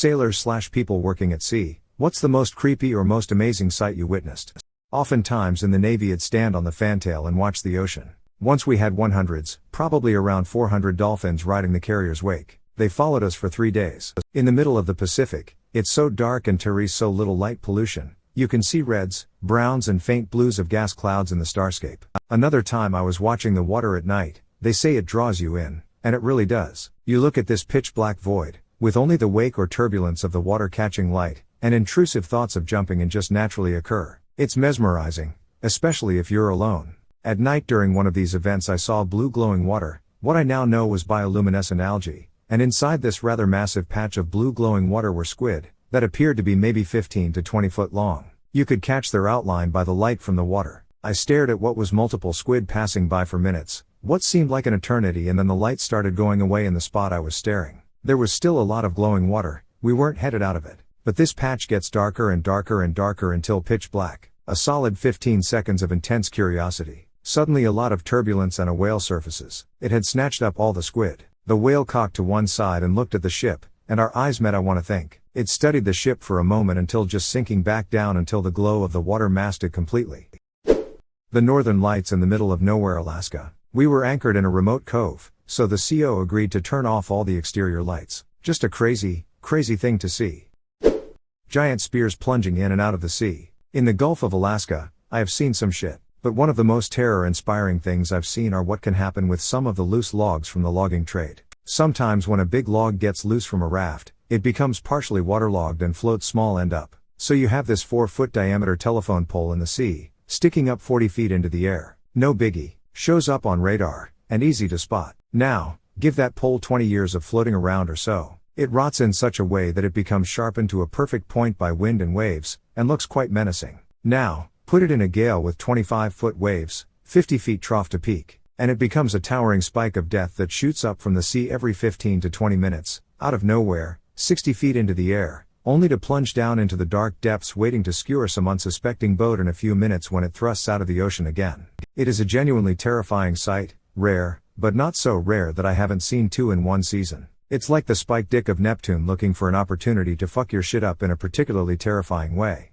Sailors/people working at sea, what's the most creepy or most amazing sight you witnessed? Oftentimes in the Navy I'd stand on the fantail and watch the ocean. Once we had 100s, probably around 400 dolphins riding the carrier's wake. They followed us for 3 days. In the middle of the Pacific, it's so dark and there's so little light pollution. You can see reds, browns and faint blues of gas clouds in the starscape. Another time I was watching the water at night. They say it draws you in, and it really does. You look at this pitch black void, with only the wake or turbulence of the water catching light, and intrusive thoughts of jumping in just naturally occur. It's mesmerizing, especially if you're alone. At night during one of these events I saw blue glowing water, what I now know was bioluminescent algae, and inside this rather massive patch of blue glowing water were squid, that appeared to be maybe 15 to 20 foot long. You could catch their outline by the light from the water. I stared at what was multiple squid passing by for minutes, what seemed like an eternity, and then the light started going away in the spot I was staring. There was still a lot of glowing water, we weren't headed out of it. But this patch gets darker and darker and darker until pitch black. A solid 15 seconds of intense curiosity. Suddenly a lot of turbulence and a whale surfaces. It had snatched up all the squid. The whale cocked to one side and looked at the ship, and our eyes met. I want to think. It studied the ship for a moment until just sinking back down until the glow of the water masked it completely. The Northern Lights in the middle of nowhere, Alaska. We were anchored in a remote cove, so the CO agreed to turn off all the exterior lights. Just a crazy thing to see. Giant spears plunging in and out of the sea. In the Gulf of Alaska, I have seen some shit. But one of the most terror-inspiring things I've seen are what can happen with some of the loose logs from the logging trade. Sometimes when a big log gets loose from a raft, it becomes partially waterlogged and floats small end up. So you have this 4-foot diameter telephone pole in the sea, sticking up 40 feet into the air. No biggie, shows up on radar, and easy to spot. Now, give that pole 20 years of floating around or so. It rots in such a way that it becomes sharpened to a perfect point by wind and waves, and looks quite menacing. Now, put it in a gale with 25-foot waves, 50 feet trough to peak, and it becomes a towering spike of death that shoots up from the sea every 15 to 20 minutes, out of nowhere, 60 feet into the air, only to plunge down into the dark depths waiting to skewer some unsuspecting boat in a few minutes when it thrusts out of the ocean again. It is a genuinely terrifying sight, rare, but not so rare that I haven't seen two in one season. It's like the spiked dick of Neptune looking for an opportunity to fuck your shit up in a particularly terrifying way.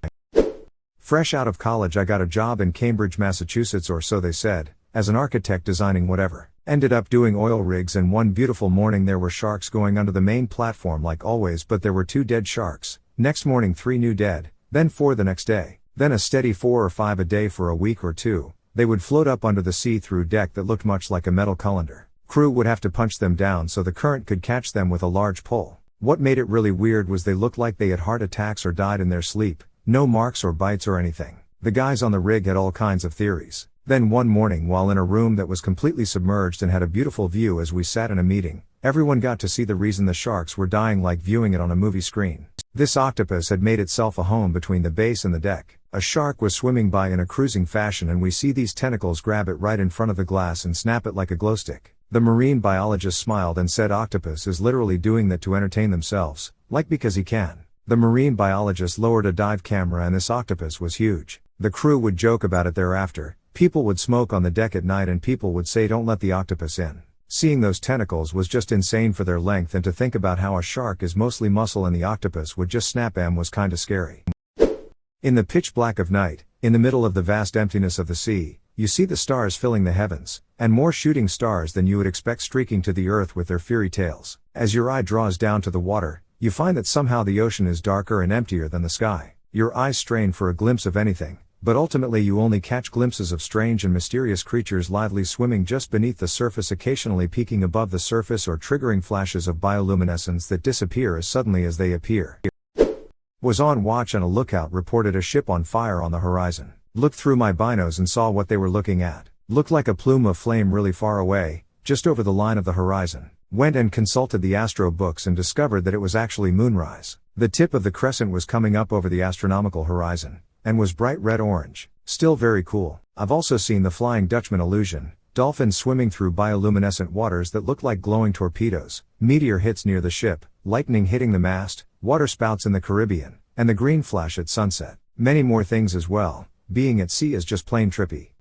Fresh out of college I got a job in Cambridge, Massachusetts, or so they said, as an architect designing whatever. Ended up doing oil rigs, and one beautiful morning there were sharks going under the main platform like always, but there were 2 dead sharks. Next morning 3 new dead, then 4 the next day, then a steady 4 or 5 a day for a week or 2. They would float up under the see-through deck that looked much like a metal colander. Crew would have to punch them down so the current could catch them with a large pole. What made it really weird was they looked like they had heart attacks or died in their sleep. No marks or bites or anything. The guys on the rig had all kinds of theories. Then one morning, while in a room that was completely submerged and had a beautiful view as we sat in a meeting, everyone got to see the reason the sharks were dying, like viewing it on a movie screen. This octopus had made itself a home between the base and the deck. A shark was swimming by in a cruising fashion, and we see these tentacles grab it right in front of the glass and snap it like a glow stick. The marine biologist smiled and said octopus is literally doing that to entertain themselves, like because he can. The marine biologist lowered a dive camera and this octopus was huge. The crew would joke about it thereafter. People would smoke on the deck at night and people would say don't let the octopus in. Seeing those tentacles was just insane for their length, and to think about how a shark is mostly muscle and the octopus would just snap em was kinda scary. In the pitch black of night, in the middle of the vast emptiness of the sea, you see the stars filling the heavens, and more shooting stars than you would expect streaking to the earth with their fiery tails. As your eye draws down to the water, you find that somehow the ocean is darker and emptier than the sky. Your eyes strain for a glimpse of anything, but ultimately you only catch glimpses of strange and mysterious creatures lively swimming just beneath the surface, occasionally peeking above the surface or triggering flashes of bioluminescence that disappear as suddenly as they appear. Was on watch and a lookout reported a ship on fire on the horizon. Looked through my binos and saw what they were looking at. Looked like a plume of flame really far away, just over the line of the horizon. Went and consulted the astro books and discovered that it was actually moonrise. The tip of the crescent was coming up over the astronomical horizon, and was bright red-orange. Still very cool. I've also seen the Flying Dutchman illusion, dolphins swimming through bioluminescent waters that look like glowing torpedoes, meteor hits near the ship, lightning hitting the mast, waterspouts in the Caribbean, and the green flash at sunset. Many more things as well. Being at sea is just plain trippy.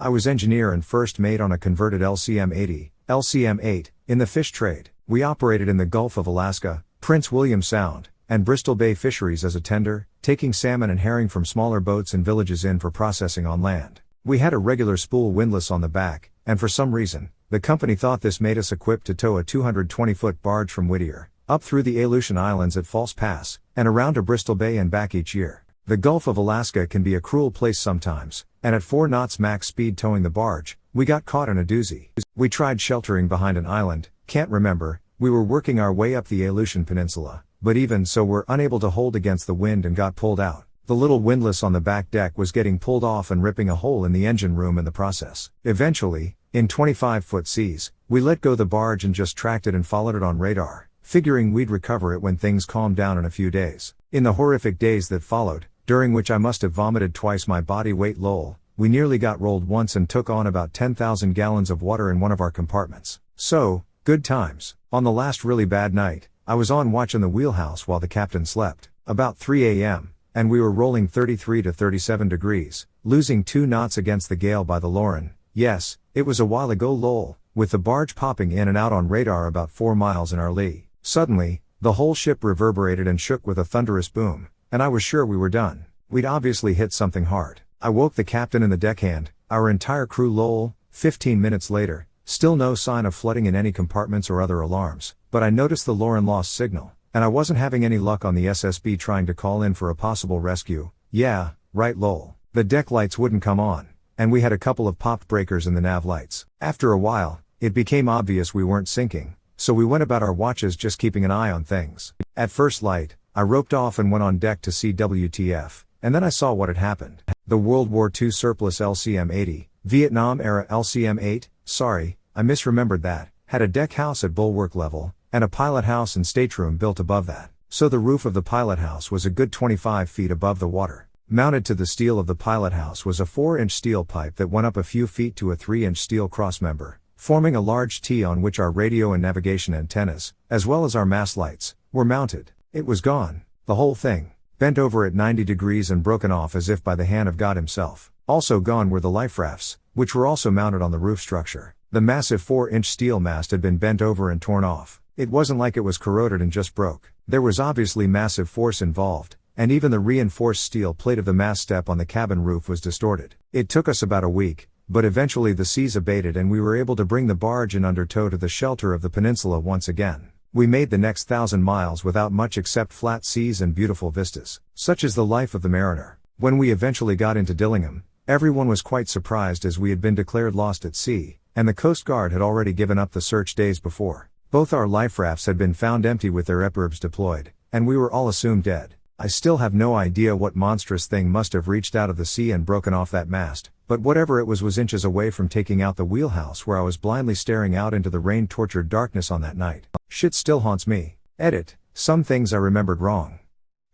I was engineer and first mate on a converted LCM-80, LCM-8, in the fish trade. We operated in the Gulf of Alaska, Prince William Sound, and Bristol Bay Fisheries as a tender, taking salmon and herring from smaller boats and villages in for processing on land. We had a regular spool windlass on the back, and for some reason, the company thought this made us equipped to tow a 220-foot barge from Whittier, up through the Aleutian Islands at False Pass, and around to Bristol Bay and back each year. The Gulf of Alaska can be a cruel place sometimes, and at 4 knots max speed towing the barge, we got caught in a doozy. We tried sheltering behind an island, can't remember, we were working our way up the Aleutian Peninsula, but even so were unable to hold against the wind and got pulled out. The little windlass on the back deck was getting pulled off and ripping a hole in the engine room in the process. Eventually, in 25-foot seas, we let go the barge and just tracked it and followed it on radar, figuring we'd recover it when things calmed down in a few days. In the horrific days that followed, during which I must have vomited twice my body weight lol, we nearly got rolled once and took on about 10,000 gallons of water in one of our compartments. So, good times. On the last really bad night, I was on watch in the wheelhouse while the captain slept, about 3 a.m., and we were rolling 33 to 37 degrees, losing 2 knots against the gale by the Lauren. Yes, it was a while ago lol, with the barge popping in and out on radar about 4 miles in our lee. Suddenly, the whole ship reverberated and shook with a thunderous boom, and I was sure we were done. We'd obviously hit something hard. I woke the captain and the deckhand, our entire crew lol. 15 minutes later, still no sign of flooding in any compartments or other alarms, but I noticed the Lauren lost signal, and I wasn't having any luck on the SSB trying to call in for a possible rescue. Yeah, right lol. The deck lights wouldn't come on, and we had a couple of popped breakers in the nav lights. After a while, it became obvious we weren't sinking, so we went about our watches just keeping an eye on things. At first light, I roped off and went on deck to see WTF, and then I saw what had happened. The World War II surplus LCM-80, Vietnam-era LCM-8, sorry, I misremembered that, had a deck house at bulwark level, and a pilot house and stateroom built above that. So the roof of the pilot house was a good 25 feet above the water. Mounted to the steel of the pilot house was a 4-inch steel pipe that went up a few feet to a 3-inch steel crossmember, forming a large T on which our radio and navigation antennas, as well as our mast lights, were mounted. It was gone. The whole thing. Bent over at 90 degrees and broken off as if by the hand of God himself. Also gone were the life rafts, which were also mounted on the roof structure. The massive 4-inch steel mast had been bent over and torn off. It wasn't like it was corroded and just broke. There was obviously massive force involved, and even the reinforced steel plate of the mast step on the cabin roof was distorted. It took us about a week, but eventually the seas abated and we were able to bring the barge in under tow to the shelter of the peninsula once again. We made the next 1,000 miles without much except flat seas and beautiful vistas. Such is the life of the mariner. When we eventually got into Dillingham, everyone was quite surprised as we had been declared lost at sea, and the Coast Guard had already given up the search days before. Both our life rafts had been found empty with their EPIRBs deployed, and we were all assumed dead. I still have no idea what monstrous thing must have reached out of the sea and broken off that mast, but whatever it was inches away from taking out the wheelhouse where I was blindly staring out into the rain-tortured darkness on that night. Shit still haunts me. Edit. Some things I remembered wrong.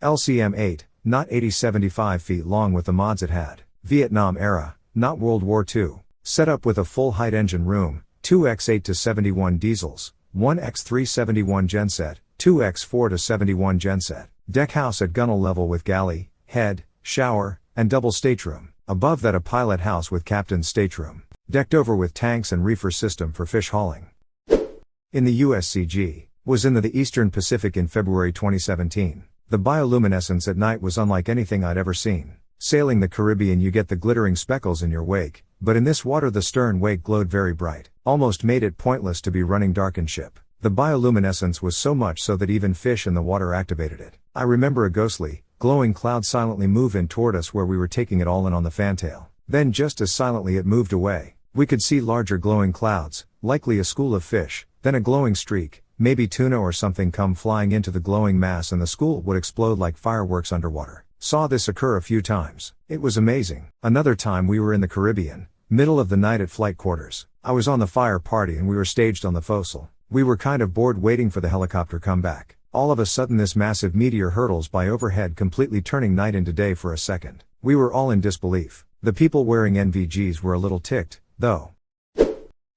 LCM-8, not 80-75 feet long with the mods it had. Vietnam era, not World War II. Set up with a full-height engine room, 2x8 to 71 diesels, 1x371 genset, 2x4 to 71 genset. Deck house at gunwale level with galley, head, shower, and double stateroom. Above that a pilot house with captain's stateroom. Decked over with tanks and reefer system for fish hauling. In the USCG, was in the Eastern Pacific in February 2017. The bioluminescence at night was unlike anything I'd ever seen. Sailing the Caribbean you get the glittering speckles in your wake, but in this water the stern wake glowed very bright, almost made it pointless to be running darkened ship. The bioluminescence was so much so that even fish in the water activated it. I remember a ghostly, glowing cloud silently move in toward us where we were taking it all in on the fantail. Then just as silently it moved away. We could see larger glowing clouds, likely a school of fish, then a glowing streak, maybe tuna or something come flying into the glowing mass and the school would explode like fireworks underwater. Saw this occur a few times. It was amazing. Another time we were in the Caribbean, middle of the night at flight quarters. I was on the fire party and we were staged on the forecastle. We were kind of bored waiting for the helicopter come back. All of a sudden this massive meteor hurtles by overhead completely turning night into day for a second. We were all in disbelief. The people wearing NVGs were a little ticked, though.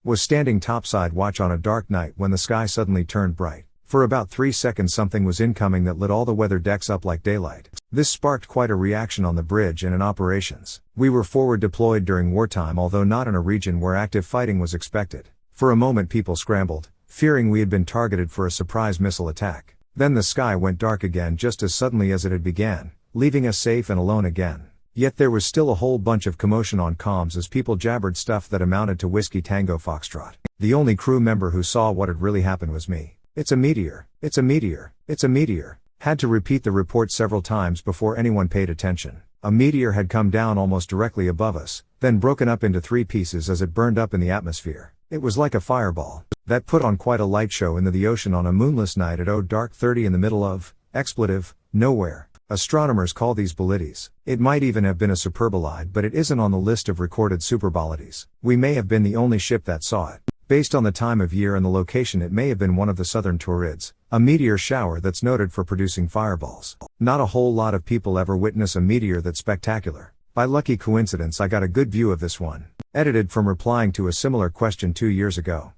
Was standing topside watch on a dark night when the sky suddenly turned bright. For about 3 seconds something was incoming that lit all the weather decks up like daylight. This sparked quite a reaction on the bridge and in operations. We were forward deployed during wartime although not in a region where active fighting was expected. For a moment people scrambled, fearing we had been targeted for a surprise missile attack. Then the sky went dark again just as suddenly as it had began, leaving us safe and alone again. Yet there was still a whole bunch of commotion on comms as people jabbered stuff that amounted to Whiskey Tango Foxtrot. The only crew member who saw what had really happened was me. "It's a meteor, it's a meteor, it's a meteor." Had to repeat the report several times before anyone paid attention. A meteor had come down almost directly above us, then broken up into 3 pieces as it burned up in the atmosphere. It was like a fireball. That put on quite a light show into the ocean on a moonless night at dark 30 in the middle of, expletive, nowhere. Astronomers call these bolides. It might even have been a superbolide, but it isn't on the list of recorded superbolides. We may have been the only ship that saw it. Based on the time of year and the location, it may have been one of the southern Taurids, a meteor shower that's noted for producing fireballs. Not a whole lot of people ever witness a meteor that's spectacular. By lucky coincidence, I got a good view of this one. Edited from replying to a similar question 2 years ago.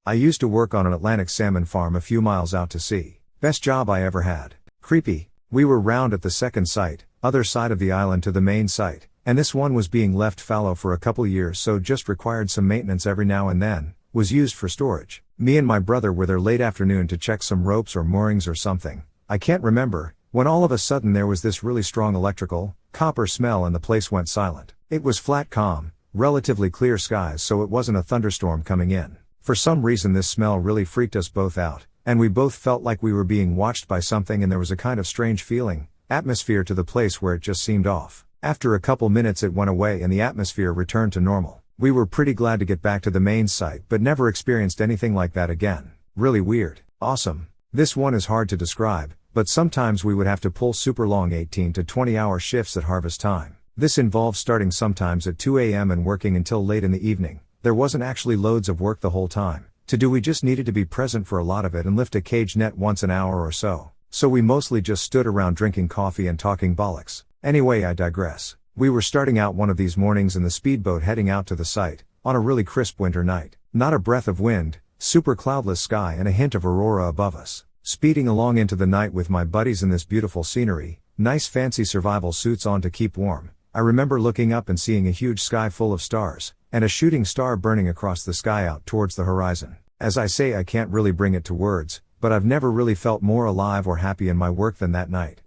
I used to work on an Atlantic salmon farm a few miles out to sea. Best job I ever had. Creepy. We were round at the second site, other side of the island to the main site, and this one was being left fallow for a couple years, so just required some maintenance every now and then, was used for storage. Me and my brother were there late afternoon to check some ropes or moorings or something, I can't remember, when all of a sudden there was this really strong electrical, copper smell and the place went silent. It was flat calm, relatively clear skies, so it wasn't a thunderstorm coming in. For some reason this smell really freaked us both out, and we both felt like we were being watched by something, and there was a kind of strange feeling, atmosphere to the place where it just seemed off. After a couple minutes it went away and the atmosphere returned to normal. We were pretty glad to get back to the main site, but never experienced anything like that again. Really weird. Awesome. This one is hard to describe, but sometimes we would have to pull super long 18 to 20 hour shifts at harvest time. This involved starting sometimes at 2 a.m. and working until late in the evening. There wasn't actually loads of work the whole time. We just needed to be present for a lot of it and lift a cage net once an hour or so. So we mostly just stood around drinking coffee and talking bollocks. Anyway, I digress. We were starting out one of these mornings in the speedboat heading out to the site, on a really crisp winter night. Not a breath of wind, super cloudless sky and a hint of aurora above us. Speeding along into the night with my buddies in this beautiful scenery, nice fancy survival suits on to keep warm. I remember looking up and seeing a huge sky full of stars, and a shooting star burning across the sky out towards the horizon. As I say, I can't really bring it to words, but I've never really felt more alive or happy in my work than that night.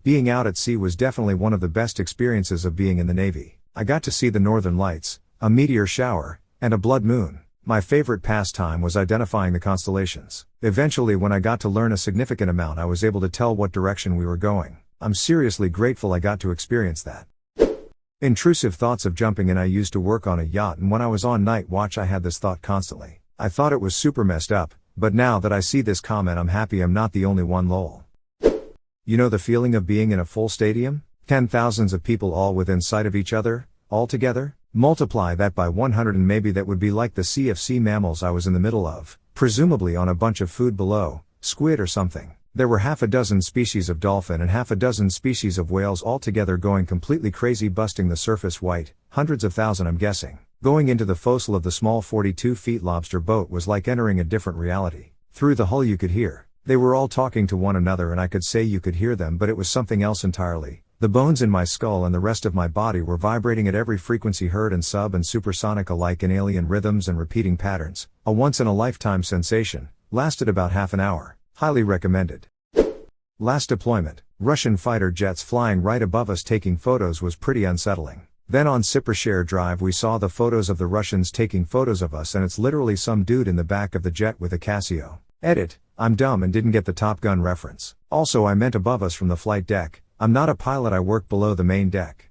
Being out at sea was definitely one of the best experiences of being in the Navy. I got to see the northern lights, a meteor shower, and a blood moon. My favorite pastime was identifying the constellations. Eventually, when I got to learn a significant amount, I was able to tell what direction we were going. I'm seriously grateful I got to experience that. Intrusive thoughts of jumping in. I used to work on a yacht, and when I was on night watch I had this thought constantly. I thought it was super messed up, but now that I see this comment I'm happy I'm not the only one. Lol. You know the feeling of being in a full stadium? 10,000s of people all within sight of each other, all together? Multiply that by 100 and maybe that would be like the sea of sea mammals I was in the middle of, presumably on a bunch of food below, squid or something. There were half a dozen species of dolphin and half a dozen species of whales all together going completely crazy, busting the surface white, hundreds of thousands I'm guessing. Going into the forecastle of the small 42 feet lobster boat was like entering a different reality. Through the hull you could hear. They were all talking to one another and I could say you could hear them, but it was something else entirely. The bones in my skull and the rest of my body were vibrating at every frequency heard, and sub and supersonic alike in alien rhythms and repeating patterns. A once-in-a-lifetime sensation. Lasted about half an hour. Highly recommended. Last deployment. Russian fighter jets flying right above us taking photos was pretty unsettling. Then on Share Drive we saw the photos of the Russians taking photos of us, and it's literally some dude in the back of the jet with a Casio. Edit. I'm dumb and didn't get the Top Gun reference. Also, I meant above us from the flight deck. I'm not a pilot, I work below the main deck.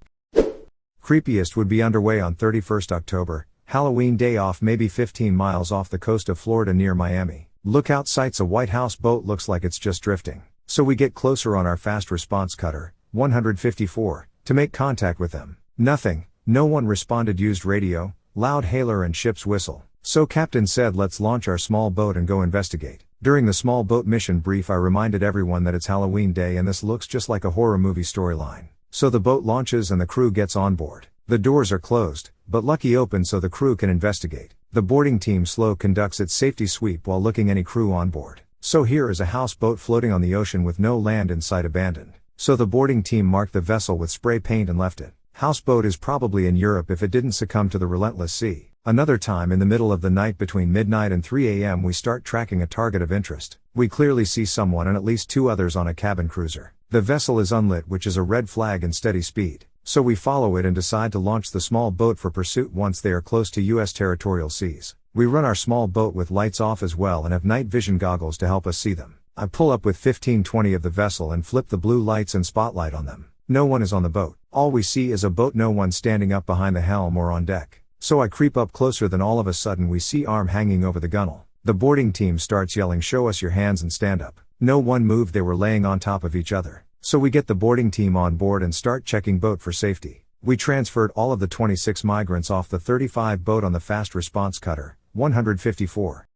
Creepiest would be underway on 31st October, Halloween day off, maybe 15 miles off the coast of Florida near Miami. Lookout sights a White House boat, looks like it's just drifting. So we get closer on our fast response cutter, 154, to make contact with them. Nothing, no one responded. Used radio, loud hailer and ship's whistle. So captain said let's launch our small boat and go investigate. During the small boat mission brief I reminded everyone that it's Halloween day and this looks just like a horror movie storyline. So the boat launches and the crew gets on board. The doors are closed, but lucky open so the crew can investigate. The boarding team slow conducts its safety sweep while looking any crew on board. So here is a houseboat floating on the ocean with no land in sight, abandoned. So the boarding team marked the vessel with spray paint and left it. Houseboat is probably in Europe if it didn't succumb to the relentless sea. Another time in the middle of the night between midnight and 3 a.m. we start tracking a target of interest. We clearly see someone and at least 2 others on a cabin cruiser. The vessel is unlit, which is a red flag and steady speed. So we follow it and decide to launch the small boat for pursuit once they are close to U.S. territorial seas. We run our small boat with lights off as well and have night vision goggles to help us see them. I pull up with 15-20 of the vessel and flip the blue lights and spotlight on them. No one is on the boat. All we see is a boat, no one standing up behind the helm or on deck. So I creep up closer, then all of a sudden we see arm hanging over the gunwale. The boarding team starts yelling, "Show us your hands and stand up." No one moved, they were laying on top of each other. So we get the boarding team on board and start checking boat for safety. We transferred all of the 26 migrants off the 35 boat on the fast response cutter, 154.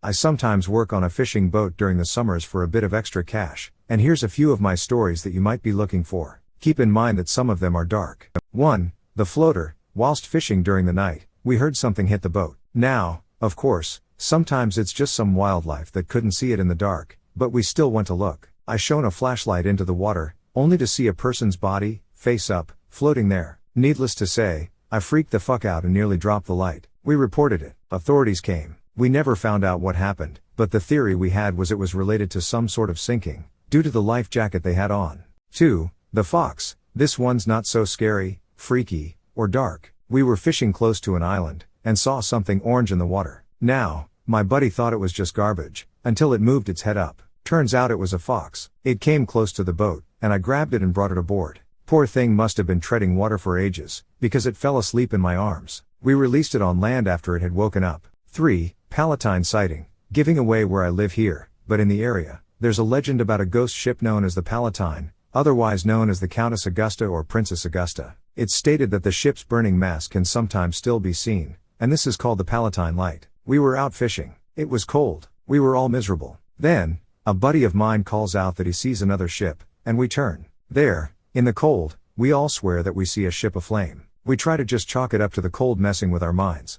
I sometimes work on a fishing boat during the summers for a bit of extra cash, and here's a few of my stories that you might be looking for. Keep in mind that some of them are dark. 1. The floater. Whilst fishing during the night, we heard something hit the boat. Now, of course, sometimes it's just some wildlife that couldn't see it in the dark, but we still went to look. I shone a flashlight into the water, only to see a person's body, face up, floating there. Needless to say, I freaked the fuck out and nearly dropped the light. We reported it. Authorities came. We never found out what happened, but the theory we had was it was related to some sort of sinking, due to the life jacket they had on. 2. The fox. This one's not so scary, freaky, or dark. We were fishing close to an island, and saw something orange in the water. Now, my buddy thought it was just garbage, until it moved its head up. Turns out it was a fox. It came close to the boat, and I grabbed it and brought it aboard. Poor thing must have been treading water for ages, because it fell asleep in my arms. We released it on land after it had woken up. 3. Palatine sighting. Giving away where I live here, but in the area, there's a legend about a ghost ship known as the Palatine, otherwise known as the Countess Augusta or Princess Augusta. It's stated that the ship's burning mast can sometimes still be seen, and this is called the Palatine Light. We were out fishing. It was cold. We were all miserable. Then, a buddy of mine calls out that he sees another ship, and we turn. There, in the cold, we all swear that we see a ship aflame. We try to just chalk it up to the cold messing with our minds.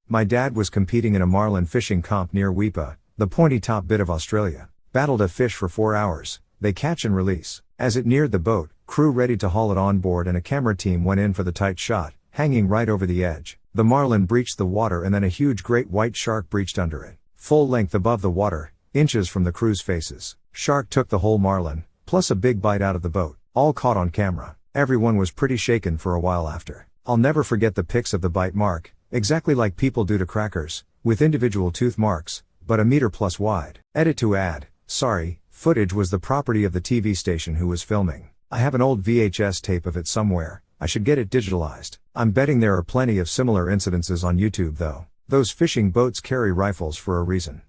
My dad was competing in a marlin fishing comp near Weipa, the pointy top bit of Australia. Battled a fish for 4 hours. They catch and release. As it neared the boat, crew ready to haul it on board and a camera team went in for the tight shot, hanging right over the edge. The marlin breached the water and then a huge great white shark breached under it. Full length above the water, inches from the crew's faces. Shark took the whole marlin, plus a big bite out of the boat. All caught on camera. Everyone was pretty shaken for a while after. I'll never forget the pics of the bite mark, exactly like people do to crackers, with individual tooth marks, but a meter plus wide. Edit to add, sorry, footage was the property of the TV station who was filming. I have an old VHS tape of it somewhere. I should get it digitalized. I'm betting there are plenty of similar incidences on YouTube though. Those fishing boats carry rifles for a reason.